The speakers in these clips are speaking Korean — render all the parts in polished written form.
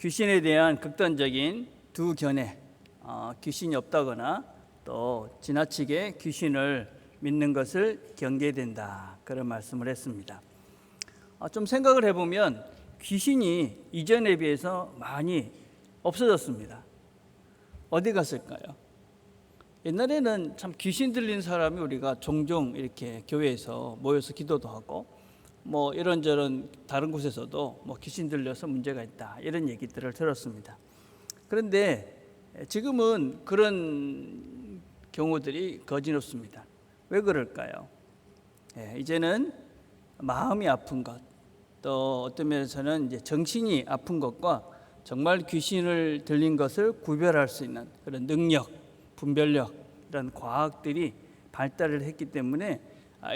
귀신에 대한 극단적인 두 견해, 귀신이 없다거나 또 지나치게 귀신을 믿는 것을 경계해야 된다, 그런 말씀을 했습니다. 좀 생각을 해보면 귀신이 이전에 비해서 많이 없어졌습니다. 어디 갔을까요? 옛날에는 참 귀신 들린 사람이 우리가 종종 이렇게 교회에서 모여서 기도도 하고 뭐 이런저런 다른 곳에서도 뭐 귀신 들려서 문제가 있다, 이런 얘기들을 들었습니다. 그런데 지금은 그런 경우들이 거짓없습니다. 왜 그럴까요? 이제는 마음이 아픈 것, 또 어떤 면에서는 이제 정신이 아픈 것과 정말 귀신을 들린 것을 구별할 수 있는 그런 능력, 분별력, 이런 과학들이 발달을 했기 때문에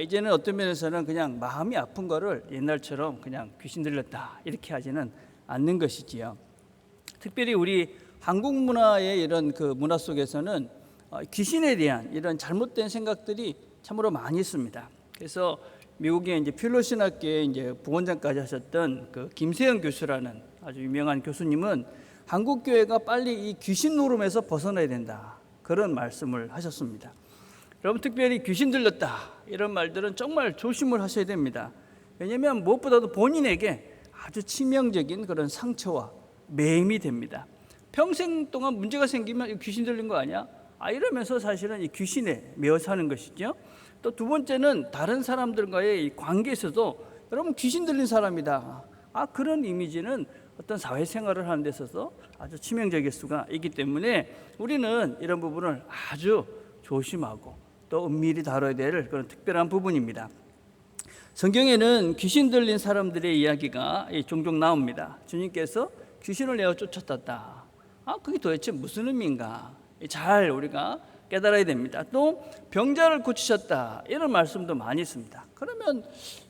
이제는 어떤 면에서는 그냥 마음이 아픈 거를 옛날처럼 그냥 귀신 들렸다 이렇게 하지는 않는 것이지요. 특별히 우리 한국 문화의 이런 그 문화 속에서는 귀신에 대한 이런 잘못된 생각들이 참으로 많이 있습니다. 그래서 미국의 이제 필로신학교의 이제 부원장까지 하셨던 그 김세영 교수라는 아주 유명한 교수님은 한국 교회가 빨리 이 귀신 노름에서 벗어나야 된다, 그런 말씀을 하셨습니다. 여러분, 특별히 귀신 들렸다 이런 말들은 정말 조심을 하셔야 됩니다. 왜냐하면 무엇보다도 본인에게 아주 치명적인 그런 상처와 매임이 됩니다. 평생 동안 문제가 생기면 귀신 들린 거 아니야? 이러면서 사실은 이 귀신에 매어 사는 것이죠. 또 두 번째는 다른 사람들과의 이 관계에서도 여러분 귀신 들린 사람이다, 그런 이미지는 어떤 사회생활을 하는 데 있어서 아주 치명적일 수가 있기 때문에 우리는 이런 부분을 아주 조심하고 또 은밀히 다뤄야 될 그런 특별한 부분입니다. 성경에는 귀신 들린 사람들의 이야기가 종종 나옵니다. 주님께서 귀신을 내어 쫓아갔다. 그게 도대체 무슨 의미인가? 잘 우리가 깨달아야 됩니다. 또 병자를 고치셨다, 이런 말씀도 많이 있습니다. 그러면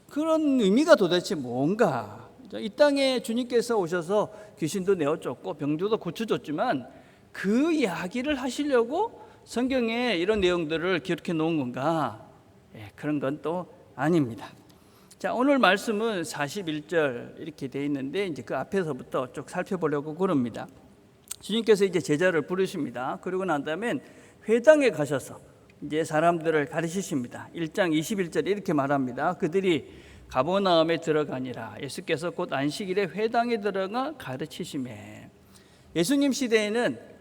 그런 의미가 도대체 뭔가? 이 땅에 주님께서 오셔서 귀신도 내어 쫓고 병조도 고쳐줬지만 그 이야기를 하시려고 성경에 이런 내용들을 기록해 놓은 건가? 그런 건 또 아닙니다. 자, 오늘 말씀은 41절 이렇게 돼 있는데 이제 그 앞에서부터 쭉 살펴보려고 그럽니다. 주님께서 이제 제자를 부르십니다. 그러고 난 다음에 회당에 가셔서 이제 사람들을 가르치십니다. 1장 21절에 이렇게 말합니다. 그들이 가버나움에 들어가니라. 예수께서 곧 안식일에 회당에 들어가 가르치시매. 예수님 시대에는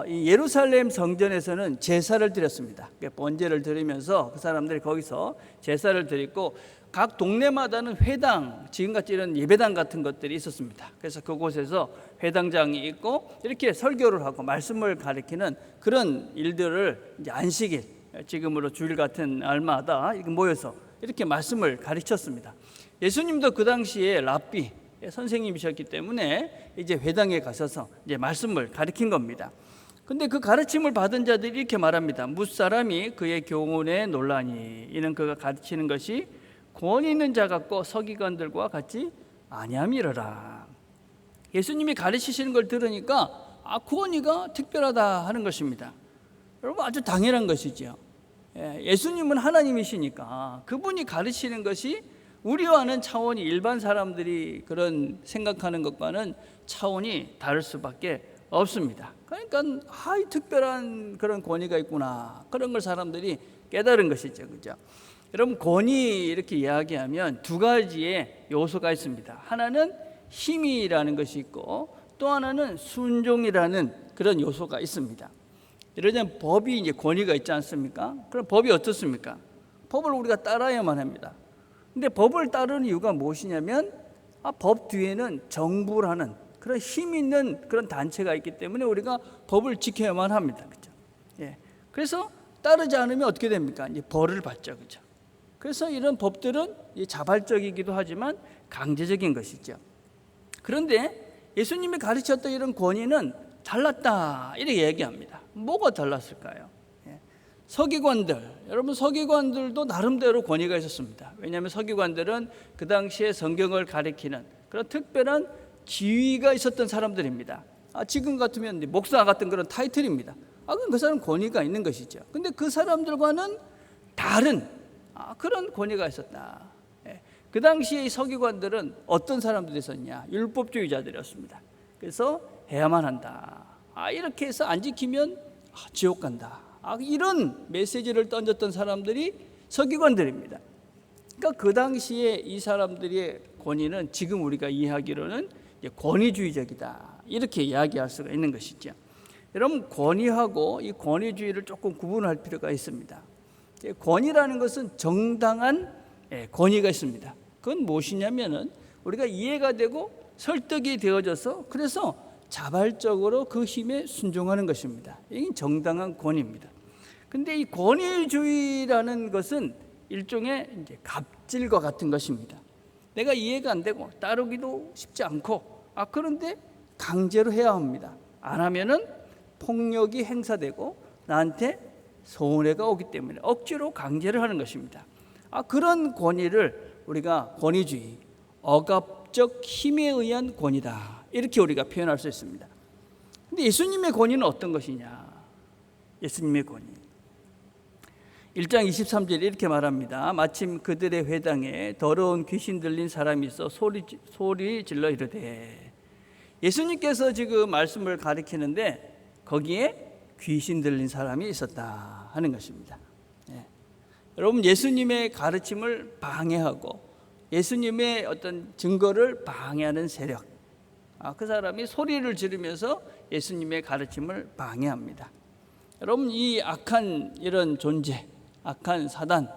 이 예루살렘 성전에서는 제사를 드렸습니다. 번제를 드리면서 그 사람들이 거기서 제사를 드리고 각 동네마다는 회당, 지금같이 이런 예배당 같은 것들이 있었습니다. 그래서 그곳에서 회당장이 있고 이렇게 설교를 하고 말씀을 가리키는 그런 일들을 이제 안식일, 지금으로 주일 같은 날마다 모여서 이렇게 말씀을 가르쳤습니다. 예수님도 그 당시에 랍비, 선생님이셨기 때문에 이제 회당에 가셔서 이제 말씀을 가르친 겁니다. 근데 그 가르침을 받은 자들이 이렇게 말합니다. 뭇사람이 그의 교훈에 놀라니 이는 그가 가르치는 것이 권위 있는 자 같고 서기관들과 같이 아니함이러라. 예수님이 가르치시는 걸 들으니까 권위가 특별하다 하는 것입니다. 여러분, 아주 당연한 것이죠. 예수님은 하나님이시니까 그분이 가르치는 것이 우리와는 차원이, 일반 사람들이 그런 생각하는 것과는 차원이 다를 수밖에 없습니다. 그러니까 특별한 그런 권위가 있구나, 그런 걸 사람들이 깨달은 것이죠. 그죠? 여러분, 권위 이렇게 이야기하면 두 가지의 요소가 있습니다. 하나는 힘이라는 것이 있고 또 하나는 순종이라는 그런 요소가 있습니다. 예를 들면 법이 이제 권위가 있지 않습니까? 그럼 법이 어떻습니까? 법을 우리가 따라야만 합니다. 근데 법을 따르는 이유가 무엇이냐면 법 뒤에는 정부라는 그런 힘 있는 그런 단체가 있기 때문에 우리가 법을 지켜야만 합니다. 그죠? 그래서 따르지 않으면 어떻게 됩니까? 이제 벌을 받죠. 그죠? 그래서 이런 법들은 자발적이기도 하지만 강제적인 것이죠. 그런데 예수님이 가르쳤던 이런 권위는 달랐다, 이렇게 얘기합니다. 뭐가 달랐을까요? 서기관들, 여러분, 서기관들도 나름대로 권위가 있었습니다. 왜냐하면 서기관들은 그 당시에 성경을 가리키는 그런 특별한 지위가 있었던 사람들입니다. 지금 같으면 목사 같은 그런 타이틀입니다. 그럼 그 사람은 권위가 있는 것이죠. 근데 그 사람들과는 다른 그런 권위가 있었다. 그 당시에 이 서기관들은 어떤 사람들이 있었냐? 율법주의자들이었습니다. 그래서 해야만 한다. 이렇게 해서 안 지키면 지옥 간다. 이런 메시지를 던졌던 사람들이 서기관들입니다. 그러니까 그 당시에 이 사람들의 권위는 지금 우리가 이해하기로는 권위주의적이다. 이렇게 이야기할 수가 있는 것이죠. 여러분, 권위하고 이 권위주의를 조금 구분할 필요가 있습니다. 권위라는 것은 정당한 권위가 있습니다. 그건 무엇이냐면은 우리가 이해가 되고 설득이 되어져서 그래서 자발적으로 그 힘에 순종하는 것입니다. 이게 정당한 권위입니다. 근데 이 권위주의라는 것은 일종의 이제 갑질과 같은 것입니다. 내가 이해가 안 되고 따르기도 쉽지 않고 그런데 강제로 해야 합니다. 안 하면은 폭력이 행사되고 나한테 손해가 오기 때문에 억지로 강제를 하는 것입니다. 그런 권위를 우리가 권위주의, 억압적 힘에 의한 권위다. 이렇게 우리가 표현할 수 있습니다. 근데 예수님의 권위는 어떤 것이냐? 예수님의 권위. 1장 23절에 이렇게 말합니다. 마침 그들의 회당에 더러운 귀신 들린 사람이 있어 소리 질러 이르되. 예수님께서 지금 말씀을 가리키는데 거기에 귀신 들린 사람이 있었다 하는 것입니다. 여러분, 예수님의 가르침을 방해하고 예수님의 어떤 증거를 방해하는 세력, 그 사람이 소리를 지르면서 예수님의 가르침을 방해합니다. 여러분, 이 악한 이런 존재, 악한 사단,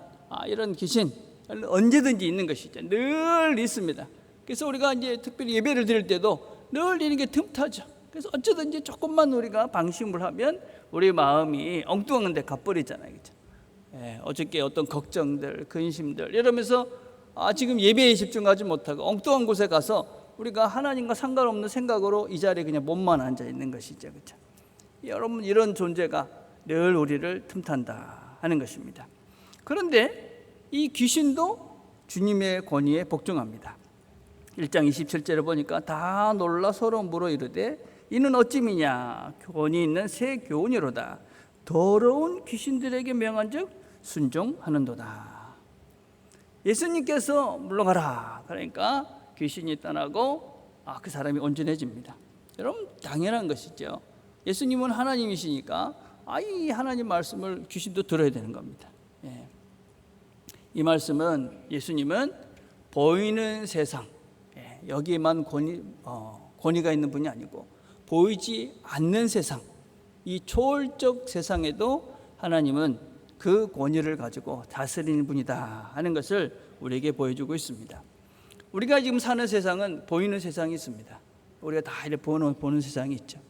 이런 귀신 언제든지 있는 것이죠. 늘 있습니다. 그래서 우리가 이제 특별히 예배를 드릴 때도 늘 이런 게 틈타죠. 그래서 어쩌든지 조금만 우리가 방심을 하면 우리 마음이 엉뚱한 데 가버리잖아요. 그렇죠? 어저께 어떤 걱정들, 근심들 이러면서 지금 예배에 집중하지 못하고 엉뚱한 곳에 가서 우리가 하나님과 상관없는 생각으로 이 자리에 그냥 몸만 앉아 있는 것이죠. 그렇죠? 여러분, 이런 존재가 늘 우리를 틈탄다 하는 것입니다. 그런데 이 귀신도 주님의 권위에 복종합니다. 1장 27절에 보니까 다 놀라 서로 물어 이르되 이는 어찌미냐? 권위 있는 새 교훈이로다. 더러운 귀신들에게 명한즉 순종하는도다. 예수님께서 물러가라. 그러니까 귀신이 떠나고 그 사람이 온전해집니다. 여러분, 당연한 것이죠. 예수님은 하나님이시니까 이 하나님 말씀을 귀신도 들어야 되는 겁니다. 이 말씀은 예수님은 보이는 세상, 여기에만 권위가 있는 분이 아니고 보이지 않는 세상, 이 초월적 세상에도 하나님은 그 권위를 가지고 다스리는 분이다 하는 것을 우리에게 보여주고 있습니다. 우리가 지금 사는 세상은 보이는 세상이 있습니다. 우리가 다 이렇게 보는 세상이 있죠.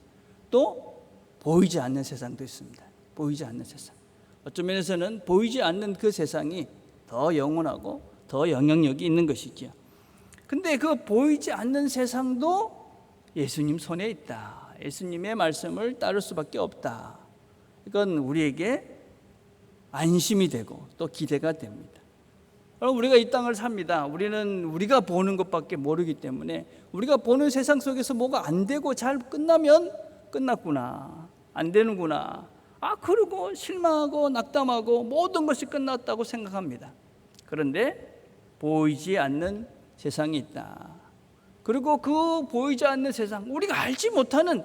또 보이지 않는 세상도 있습니다. 보이지 않는 세상. 어떤 면에서는 보이지 않는 그 세상이 더 영원하고 더 영향력이 있는 것이죠. 근데 그 보이지 않는 세상도 예수님 손에 있다. 예수님의 말씀을 따를 수밖에 없다. 이건 우리에게 안심이 되고 또 기대가 됩니다. 우리가 이 땅을 삽니다. 우리는 우리가 보는 것밖에 모르기 때문에 우리가 보는 세상 속에서 뭐가 안 되고 잘 끝나면 끝났구나, 안 되는구나, 그리고 실망하고 낙담하고 모든 것이 끝났다고 생각합니다. 그런데 보이지 않는 세상이 있다. 그리고 그 보이지 않는 세상, 우리가 알지 못하는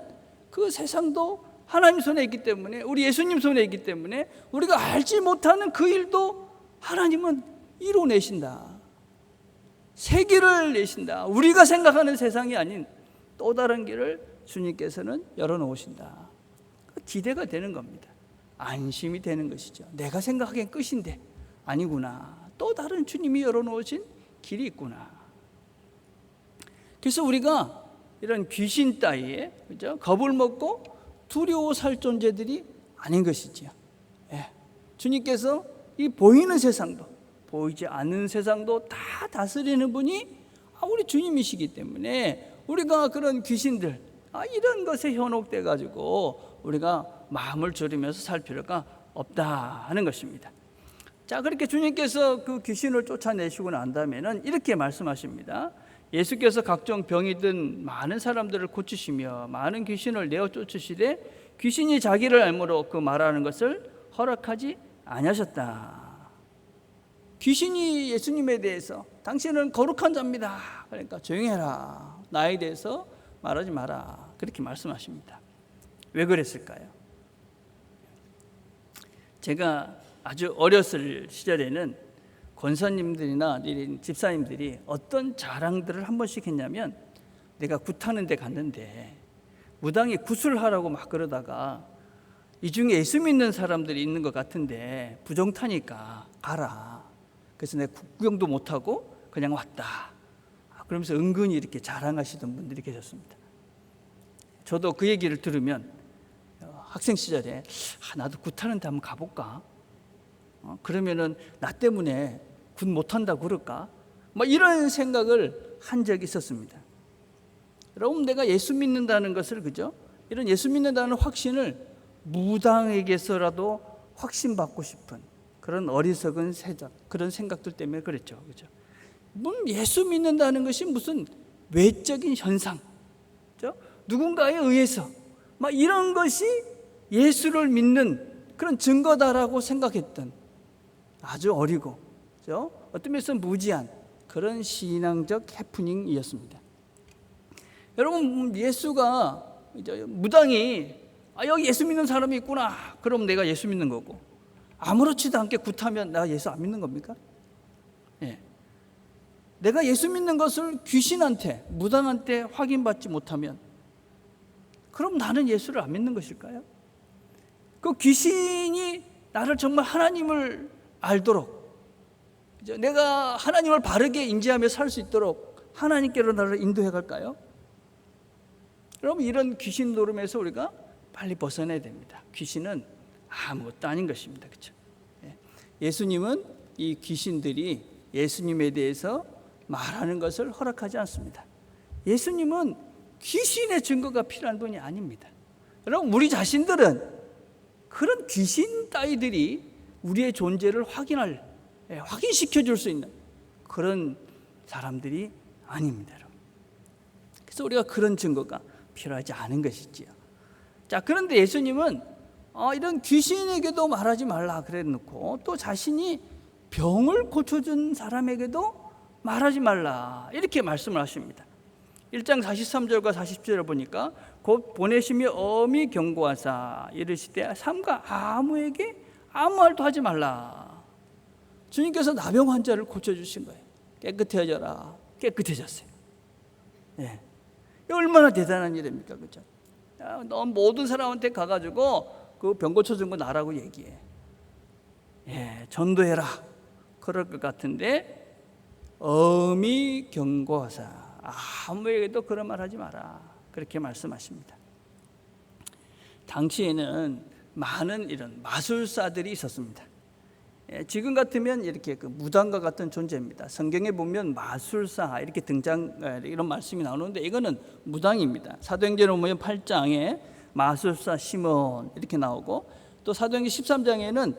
그 세상도 하나님 손에 있기 때문에, 우리 예수님 손에 있기 때문에 우리가 알지 못하는 그 일도 하나님은 이뤄내신다. 새 길을 내신다. 우리가 생각하는 세상이 아닌 또 다른 길을 주님께서는 열어놓으신다. 기대가 되는 겁니다. 안심이 되는 것이죠. 내가 생각하기엔 끝인데 아니구나. 또 다른 주님이 열어놓으신 길이 있구나. 그래서 우리가 이런 귀신 따위에, 그죠? 겁을 먹고 두려워 살 존재들이 아닌 것이지요. 주님께서 이 보이는 세상도 보이지 않는 세상도 다 다스리는 분이 우리 주님이시기 때문에 우리가 그런 귀신들 이런 것에 현혹돼 가지고 우리가 마음을 졸이면서 살 필요가 없다 하는 것입니다. 자, 그렇게 주님께서 그 귀신을 쫓아내시고 난 다음에는 이렇게 말씀하십니다. 예수께서 각종 병이 든 많은 사람들을 고치시며 많은 귀신을 내어 쫓으시되 귀신이 자기를 알므로 그 말하는 것을 허락하지 아니하셨다. 귀신이 예수님에 대해서 당신은 거룩한 자입니다. 그러니까 조용히 해라. 나에 대해서 말하지 마라. 그렇게 말씀하십니다. 왜 그랬을까요? 제가 아주 어렸을 시절에는 권사님들이나 집사님들이 어떤 자랑들을 한 번씩 했냐면, 내가 굿하는 데 갔는데 무당이 굿을 하라고 막 그러다가 이 중에 예수 믿는 사람들이 있는 것 같은데 부정타니까 가라. 그래서 내가 구경도 못하고 그냥 왔다. 그러면서 은근히 이렇게 자랑하시던 분들이 계셨습니다. 저도 그 얘기를 들으면 학생 시절에 나도 굿하는데 한번 가볼까? 그러면은 나 때문에 굿 못한다고 그럴까? 이런 생각을 한 적이 있었습니다. 여러분, 내가 예수 믿는다는 것을, 그죠? 이런 예수 믿는다는 확신을 무당에게서라도 확신받고 싶은 그런 어리석은 그런 생각들 때문에 그랬죠. 그죠? 예수 믿는다는 것이 무슨 외적인 현상, 그죠? 누군가에 의해서 이런 것이 예수를 믿는 그런 증거다라고 생각했던 아주 어리고, 그죠? 어떤 면에서 무지한 그런 신앙적 해프닝이었습니다. 여러분, 예수가 이제 무당이 여기 예수 믿는 사람이 있구나. 그럼 내가 예수 믿는 거고, 아무렇지도 않게 굿하면 나 예수 안 믿는 겁니까? 예. 내가 예수 믿는 것을 귀신한테, 무당한테 확인받지 못하면 그럼 나는 예수를 안 믿는 것일까요? 그 귀신이 나를 정말 하나님을 알도록, 내가 하나님을 바르게 인지하며 살 수 있도록 하나님께로 나를 인도해 갈까요? 여러분, 이런 귀신 노름에서 우리가 빨리 벗어나야 됩니다. 귀신은 아무것도 아닌 것입니다. 그렇죠? 예수님은 이 귀신들이 예수님에 대해서 말하는 것을 허락하지 않습니다. 예수님은 귀신의 증거가 필요한 분이 아닙니다. 여러분, 우리 자신들은 그런 귀신 따위들이 우리의 존재를 확인시켜 줄 수 있는 그런 사람들이 아닙니다. 여러분. 그래서 우리가 그런 증거가 필요하지 않은 것이지요. 자, 그런데 예수님은 이런 귀신에게도 말하지 말라 그래 놓고, 또 자신이 병을 고쳐준 사람에게도 말하지 말라 이렇게 말씀을 하십니다. 1장 43절과 40절을 보니까 곧 보내심이 엄히 경고하사 이르시되 삼가 아무에게 아무 말도 하지 말라. 주님께서 나병 환자를 고쳐주신 거예요. 깨끗해져라. 깨끗해졌어요. 네. 얼마나 대단한 일입니까? 그죠? 너 모든 사람한테 가가지고 그 병 고쳐준 거 나라고 얘기해. 전도해라. 그럴 것 같은데 엄히 경고하사 아무에게도 그런 말 하지 마라. 그렇게 말씀하십니다. 당시에는 많은 이런 마술사들이 있었습니다. 지금 같으면 이렇게 그 무당과 같은 존재입니다. 성경에 보면 마술사 이렇게 이런 말씀이 나오는데 이거는 무당입니다. 사도행전에 보면 8장에 마술사 시몬 이렇게 나오고, 또 사도행전 13장에는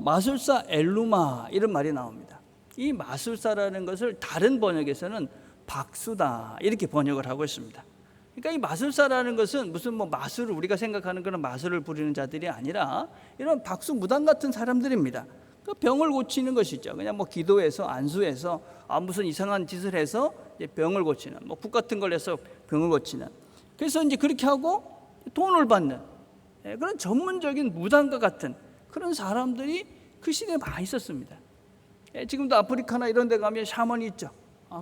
마술사 엘루마 이런 말이 나옵니다. 이 마술사라는 것을 다른 번역에서는 박수다 이렇게 번역을 하고 있습니다. 그러니까 이 마술사라는 것은 무슨 마술을, 우리가 생각하는 그런 마술을 부리는 자들이 아니라 이런 박수 무당 같은 사람들입니다. 그 병을 고치는 것이죠. 그냥 기도해서 안수해서 무슨 이상한 짓을 해서 병을 고치는, 국 같은 걸 해서 병을 고치는. 그래서 이제 그렇게 하고 돈을 받는 그런 전문적인 무당과 같은 그런 사람들이 그 시대에 많이 있었습니다. 지금도 아프리카나 이런 데 가면 샤먼이 있죠.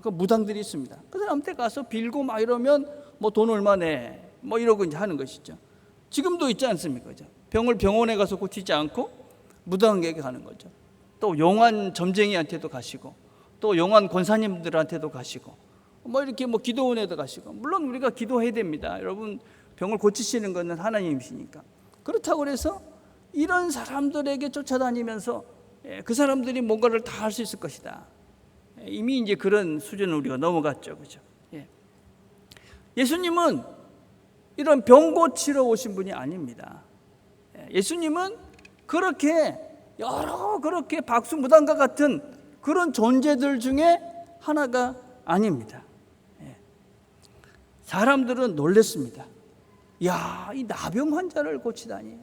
그 무당들이 있습니다. 그 사람한테 가서 빌고 이러면 돈 얼마 내 이러고 이제 하는 것이죠. 지금도 있지 않습니까? 병을 병원에 가서 고치지 않고 무당에게 가는 거죠. 또 용한 점쟁이한테도 가시고, 또 용한 권사님들한테도 가시고, 이렇게 기도원에도 가시고. 물론 우리가 기도해야 됩니다. 여러분, 병을 고치시는 것은 하나님이시니까. 그렇다고 해서 이런 사람들에게 쫓아다니면서 그 사람들이 뭔가를 다 할 수 있을 것이다. 이미 이제 그런 수준을 우리가 넘어갔죠, 그렇죠? 예수님은 이런 병 고치러 오신 분이 아닙니다. 예수님은 그렇게 그렇게 박수무당과 같은 그런 존재들 중에 하나가 아닙니다. 사람들은 놀랐습니다. 야, 이 나병 환자를 고치다니.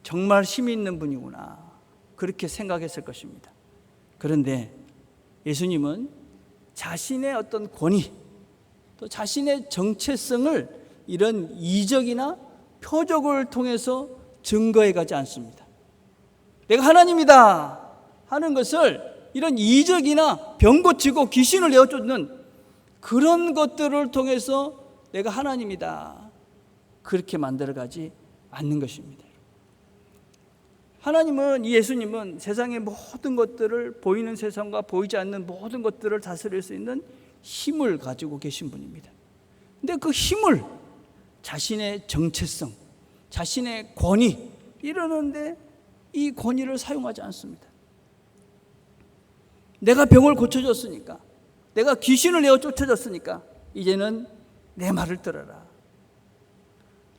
정말 힘이 있는 분이구나. 그렇게 생각했을 것입니다. 그런데 예수님은 자신의 어떤 권위, 또 자신의 정체성을 이런 이적이나 표적을 통해서 증거해 가지 않습니다. 내가 하나님이다 하는 것을 이런 이적이나 병 고치고 귀신을 내어쫓는 그런 것들을 통해서 내가 하나님이다 그렇게 만들어가지 않는 것입니다. 하나님은, 예수님은 세상의 모든 것들을, 보이는 세상과 보이지 않는 모든 것들을 다스릴 수 있는 힘을 가지고 계신 분입니다. 근데 그 힘을 자신의 정체성, 자신의 권위 이러는데 이 권위를 사용하지 않습니다. 내가 병을 고쳐줬으니까, 내가 귀신을 내어 쫓아줬으니까 이제는 내 말을 들어라.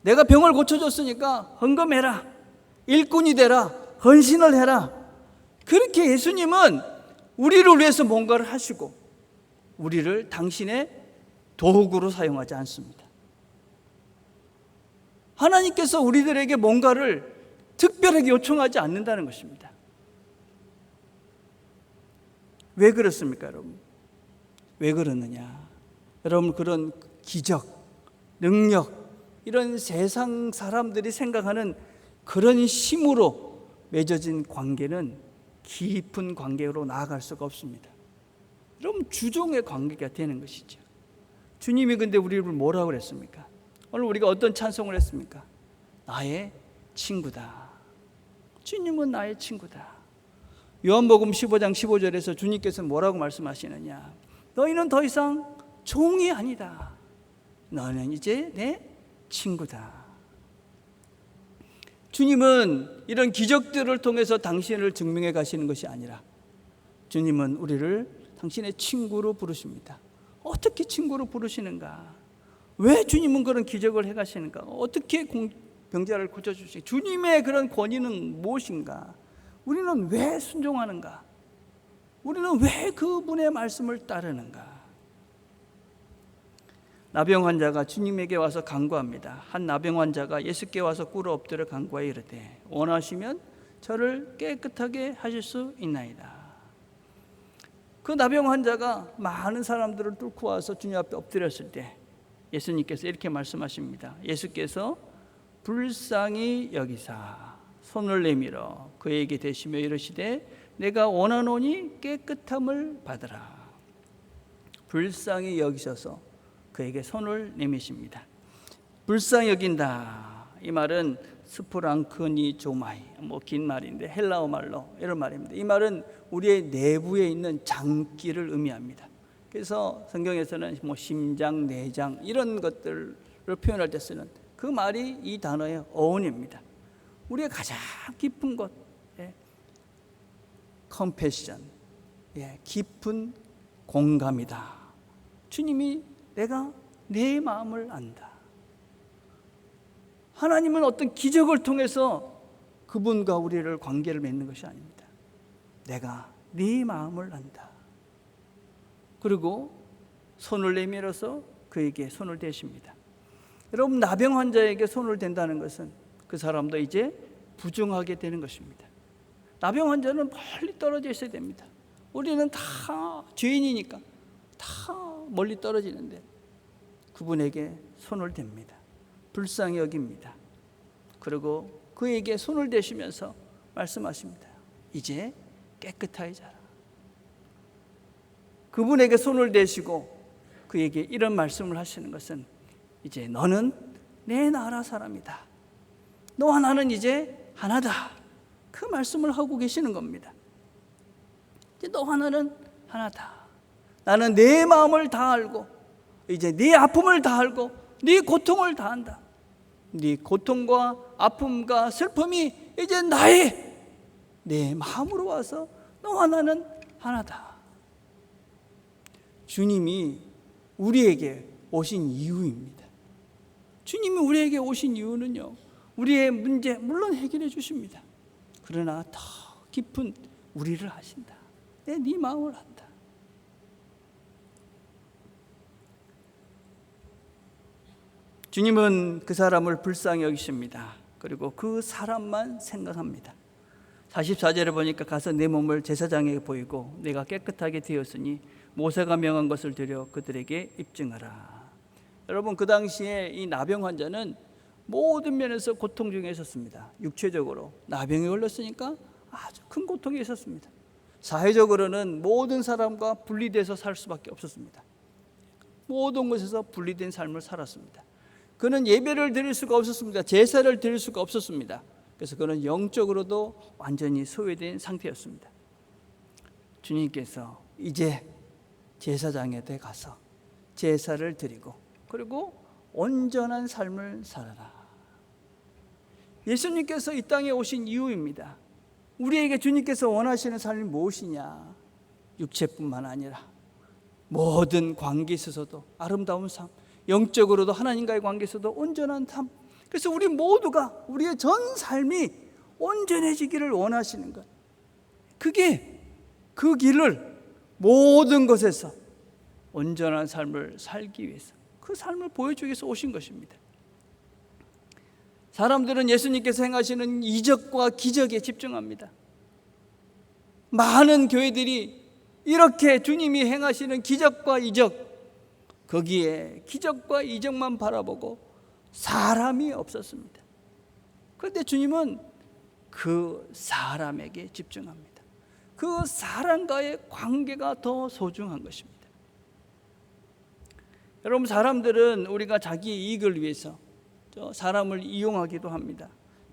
내가 병을 고쳐줬으니까 헌금해라, 일꾼이 되라, 헌신을 해라. 그렇게 예수님은 우리를 위해서 뭔가를 하시고 우리를 당신의 도구로 사용하지 않습니다. 하나님께서 우리들에게 뭔가를 특별하게 요청하지 않는다는 것입니다. 왜 그렇습니까, 여러분? 왜 그러느냐? 여러분, 그런 기적, 능력, 이런 세상 사람들이 생각하는 그런 힘으로 맺어진 관계는 깊은 관계로 나아갈 수가 없습니다. 여러분, 주종의 관계가 되는 것이죠. 주님이 근데 우리를 뭐라고 그랬습니까? 오늘 우리가 어떤 찬송을 했습니까? 나의 친구다. 주님은 나의 친구다. 요한복음 15장 15절에서 주님께서 뭐라고 말씀하시느냐? 너희는 더 이상 종이 아니다. 너는 이제 내 친구다. 주님은 이런 기적들을 통해서 당신을 증명해 가시는 것이 아니라 주님은 우리를 당신의 친구로 부르십니다. 어떻게 친구로 부르시는가? 왜 주님은 그런 기적을 해 가시는가? 어떻게 병자를 고쳐주시는가? 주님의 그런 권위는 무엇인가? 우리는 왜 순종하는가? 우리는 왜 그분의 말씀을 따르는가? 나병 환자가 주님에게 와서 간구합니다. 한 나병 환자가 예수께 와서 꿇어 엎드려 간구하여 이르되 원하시면 저를 깨끗하게 하실 수 있나이다. 그 나병 환자가 많은 사람들을 뚫고 와서 주님 앞에 엎드렸을 때 예수님께서 이렇게 말씀하십니다. 예수께서 불쌍히 여기사 손을 내밀어 그에게 대시며 이르시되 내가 원하노니 깨끗함을 받으라. 불쌍히 여기셔서 그에게 손을 내미십니다. 불쌍히 여긴다. 이 말은 스프랑크니조마이, 긴 말인데 헬라어 말로 이런 말입니다. 이 말은 우리의 내부에 있는 장기를 의미합니다. 그래서 성경에서는 심장, 내장 이런 것들을 표현할 때 쓰는 그 말이 이 단어의 어원입니다. 우리의 가장 깊은 곳, 컴패션, 깊은 공감이다. 주님이 내가 내 마음을 안다. 하나님은 어떤 기적을 통해서 그분과 우리를 관계를 맺는 것이 아닙니다. 내가 네 마음을 안다. 그리고 손을 내밀어서 그에게 손을 대십니다. 여러분, 나병 환자에게 손을 댄다는 것은 그 사람도 이제 부정하게 되는 것입니다. 나병 환자는 멀리 떨어져 있어야 됩니다. 우리는 다 죄인이니까 다 멀리 떨어지는데 그분에게 손을 댑니다. 불쌍히 여깁니다. 그리고 그에게 손을 대시면서 말씀하십니다. 이제 깨끗하게 자라. 그분에게 손을 대시고 그에게 이런 말씀을 하시는 것은 이제 너는 내 나라 사람이다. 너와 나는 이제 하나다. 그 말씀을 하고 계시는 겁니다. 이제 너와 나는 하나다. 나는 내 마음을 다 알고 이제 네 아픔을 다 알고 네 고통을 다 안다. 네 고통과 아픔과 슬픔이 이제 나의 내 마음으로 와서 너와 나는 하나다. 주님이 우리에게 오신 이유입니다. 주님이 우리에게 오신 이유는요, 우리의 문제 물론 해결해 주십니다. 그러나 더 깊은 우리를 하신다. 네 마음을 한다. 주님은 그 사람을 불쌍히 여기십니다. 그리고 그 사람만 생각합니다. 44절에 보니까 가서 내 몸을 제사장에게 보이고 내가 깨끗하게 되었으니 모세가 명한 것을 드려 그들에게 입증하라. 여러분, 그 당시에 이 나병 환자는 모든 면에서 고통 중에 있었습니다. 육체적으로 나병에 걸렸으니까 아주 큰 고통이 있었습니다. 사회적으로는 모든 사람과 분리돼서 살 수밖에 없었습니다. 모든 것에서 분리된 삶을 살았습니다. 그는 예배를 드릴 수가 없었습니다. 제사를 드릴 수가 없었습니다. 그래서 그는 영적으로도 완전히 소외된 상태였습니다. 주님께서 이제 제사장에 가서 제사를 드리고 그리고 온전한 삶을 살아라. 예수님께서 이 땅에 오신 이유입니다. 우리에게 주님께서 원하시는 삶이 무엇이냐? 육체뿐만 아니라 모든 관계에 있어서도 아름다운 삶, 영적으로도 하나님과의 관계에서도 온전한 삶. 그래서 우리 모두가 우리의 전 삶이 온전해지기를 원하시는 것. 그게 그 길을 모든 것에서 온전한 삶을 살기 위해서 그 삶을 보여주기 위해서 오신 것입니다. 사람들은 예수님께서 행하시는 이적과 기적에 집중합니다. 많은 교회들이 이렇게 주님이 행하시는 기적과 이적, 거기에 기적과 이적만 바라보고 사람이 없었습니다. 그런데 주님은 그 사람에게 집중합니다. 그 사람과의 관계가 더 소중한 것입니다. 여러분, 사람들은 우리가 자기 이익을 위해서 사람을 이용하기도 합니다.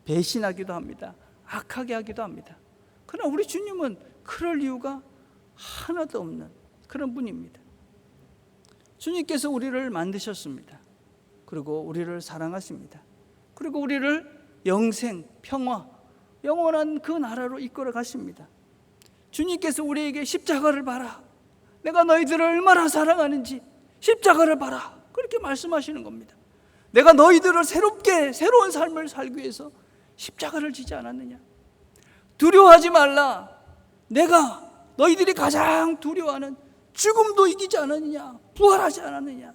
배신하기도 합니다. 악하게 하기도 합니다. 그러나 우리 주님은 그럴 이유가 하나도 없는 그런 분입니다. 주님께서 우리를 만드셨습니다. 그리고 우리를 사랑하십니다. 그리고 우리를 영생, 평화, 영원한 그 나라로 이끌어 가십니다. 주님께서 우리에게 십자가를 봐라. 내가 너희들을 얼마나 사랑하는지 십자가를 봐라. 그렇게 말씀하시는 겁니다. 내가 너희들을 새로운 삶을 살기 위해서 십자가를 지지 않았느냐? 두려워하지 말라. 내가 너희들이 가장 두려워하는 죽음도 이기지 않았느냐? 부활하지 않았느냐?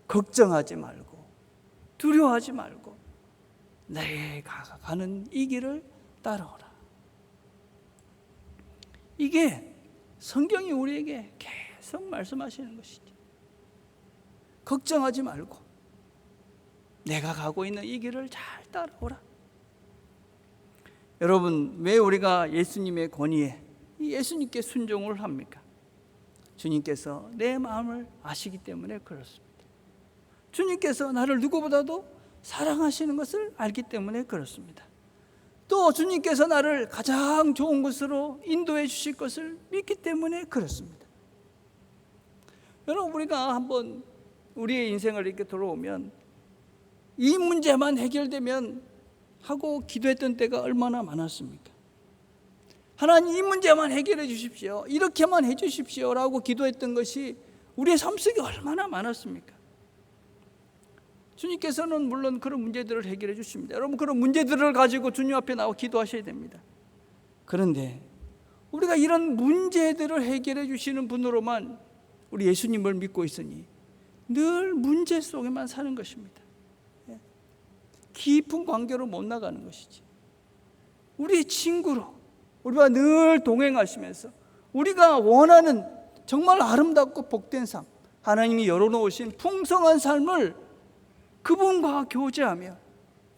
걱정하지 말고 두려워하지 말고 내가 가는 이 길을 따라오라. 이게 성경이 우리에게 계속 말씀하시는 것이죠. 걱정하지 말고 내가 가고 있는 이 길을 잘 따라오라. 여러분, 왜 우리가 예수님의 권위에 예수님께 순종을 합니까? 주님께서 내 마음을 아시기 때문에 그렇습니다. 주님께서 나를 누구보다도 사랑하시는 것을 알기 때문에 그렇습니다. 또 주님께서 나를 가장 좋은 곳으로 인도해 주실 것을 믿기 때문에 그렇습니다. 여러분, 우리가 한번 우리의 인생을 이렇게 돌아오면 이 문제만 해결되면 하고 기도했던 때가 얼마나 많았습니까? 하나님, 이 문제만 해결해 주십시오. 이렇게만 해 주십시오 라고 기도했던 것이 우리의 삶 속에 얼마나 많았습니까? 주님께서는 물론 그런 문제들을 해결해 주십니다. 여러분, 그런 문제들을 가지고 주님 앞에 나와 기도하셔야 됩니다. 그런데 우리가 이런 문제들을 해결해 주시는 분으로만 우리 예수님을 믿고 있으니 늘 문제 속에만 사는 것입니다. 깊은 관계로 못 나가는 것이지. 우리 친구로 우리와 늘 동행하시면서 우리가 원하는 정말 아름답고 복된 삶, 하나님이 열어놓으신 풍성한 삶을 그분과 교제하며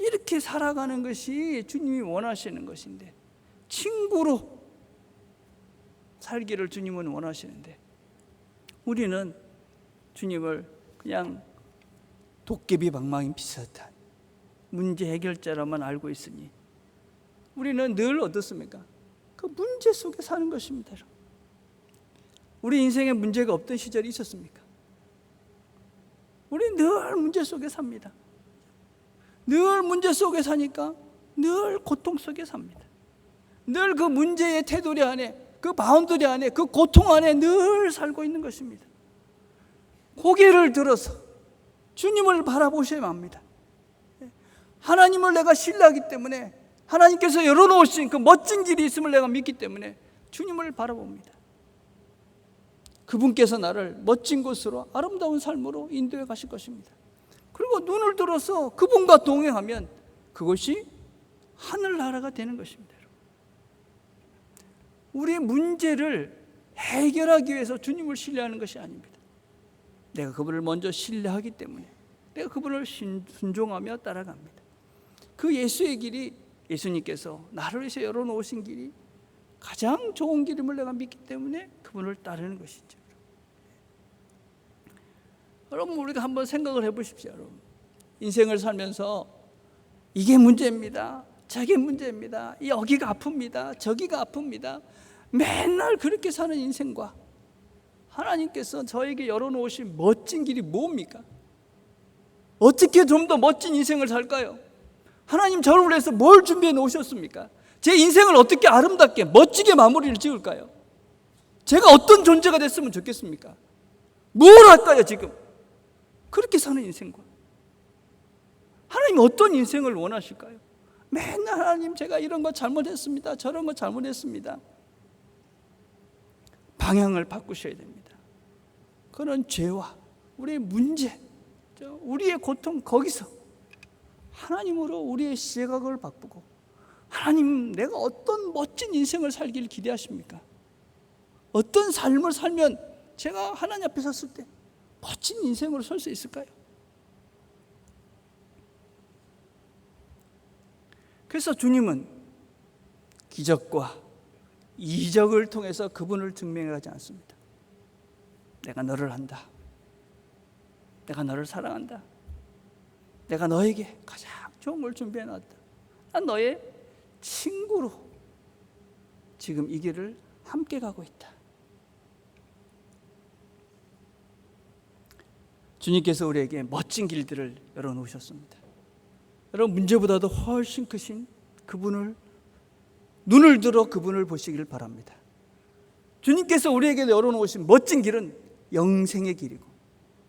이렇게 살아가는 것이 주님이 원하시는 것인데, 친구로 살기를 주님은 원하시는데 우리는 주님을 그냥 도깨비 방망이 비슷한 문제 해결자로만 알고 있으니 우리는 늘 어떻습니까? 그 문제 속에 사는 것입니다. 우리 인생에 문제가 없던 시절이 있었습니까? 우리 늘 문제 속에 삽니다. 늘 문제 속에 사니까 늘 고통 속에 삽니다. 늘 그 문제의 테두리 안에, 그 바운더리 안에, 그 고통 안에 늘 살고 있는 것입니다. 고개를 들어서 주님을 바라보셔야 합니다. 하나님을 내가 신뢰하기 때문에, 하나님께서 열어놓으신 그 멋진 길이 있음을 내가 믿기 때문에 주님을 바라봅니다. 그분께서 나를 멋진 곳으로, 아름다운 삶으로 인도해 가실 것입니다. 그리고 눈을 들어서 그분과 동행하면 그것이 하늘나라가 되는 것입니다. 우리의 문제를 해결하기 위해서 주님을 신뢰하는 것이 아닙니다. 내가 그분을 먼저 신뢰하기 때문에 내가 그분을 순종하며 따라갑니다. 그 예수의 길이, 예수님께서 나를 위해서 열어놓으신 길이 가장 좋은 길임을 내가 믿기 때문에 그분을 따르는 것이죠. 여러분, 우리가 한번 생각을 해보십시오. 여러분, 인생을 살면서 이게 문제입니다, 저게 문제입니다, 여기가 아픕니다, 저기가 아픕니다, 맨날 그렇게 사는 인생과 하나님께서 저에게 열어놓으신 멋진 길이 뭡니까? 어떻게 좀 더 멋진 인생을 살까요? 하나님 저를 위해서 뭘 준비해 놓으셨습니까? 제 인생을 어떻게 아름답게 멋지게 마무리를 지을까요? 제가 어떤 존재가 됐으면 좋겠습니까? 뭘 할까요 지금? 그렇게 사는 인생과 하나님 어떤 인생을 원하실까요? 맨날 하나님 제가 이런 거 잘못했습니다, 저런 거 잘못했습니다. 방향을 바꾸셔야 됩니다. 그런 죄와 우리의 문제, 우리의 고통, 거기서 하나님으로 우리의 시각을 바꾸고, 하나님 내가 어떤 멋진 인생을 살길 기대하십니까? 어떤 삶을 살면 제가 하나님 앞에 섰을 때 멋진 인생으로 설 수 있을까요? 그래서 주님은 기적과 이적을 통해서 그분을 증명하지 않습니다. 내가 너를 한다, 내가 너를 사랑한다, 내가 너에게 가장 좋은 걸 준비해 놨다, 난 너의 친구로 지금 이 길을 함께 가고 있다. 주님께서 우리에게 멋진 길들을 열어놓으셨습니다. 여러분, 문제보다도 훨씬 크신 그분을, 눈을 들어 그분을 보시길 바랍니다. 주님께서 우리에게 열어놓으신 멋진 길은 영생의 길이고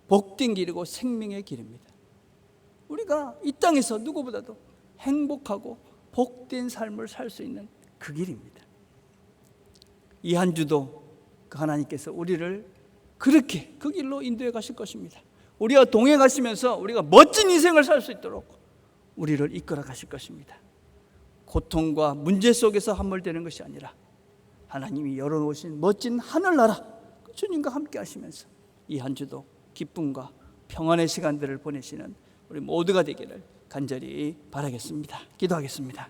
복된 길이고 생명의 길입니다. 우리가 이 땅에서 누구보다도 행복하고 복된 삶을 살 수 있는 그 길입니다. 이 한 주도 그 하나님께서 우리를 그렇게 그 길로 인도해 가실 것입니다. 우리와 동행 가시면서 우리가 멋진 인생을 살 수 있도록 우리를 이끌어 가실 것입니다. 고통과 문제 속에서 함몰되는 것이 아니라 하나님이 열어놓으신 멋진 하늘나라 주님과 함께 하시면서 이 한 주도 기쁨과 평안의 시간들을 보내시는 우리 모두가 되기를 간절히 바라겠습니다. 기도하겠습니다.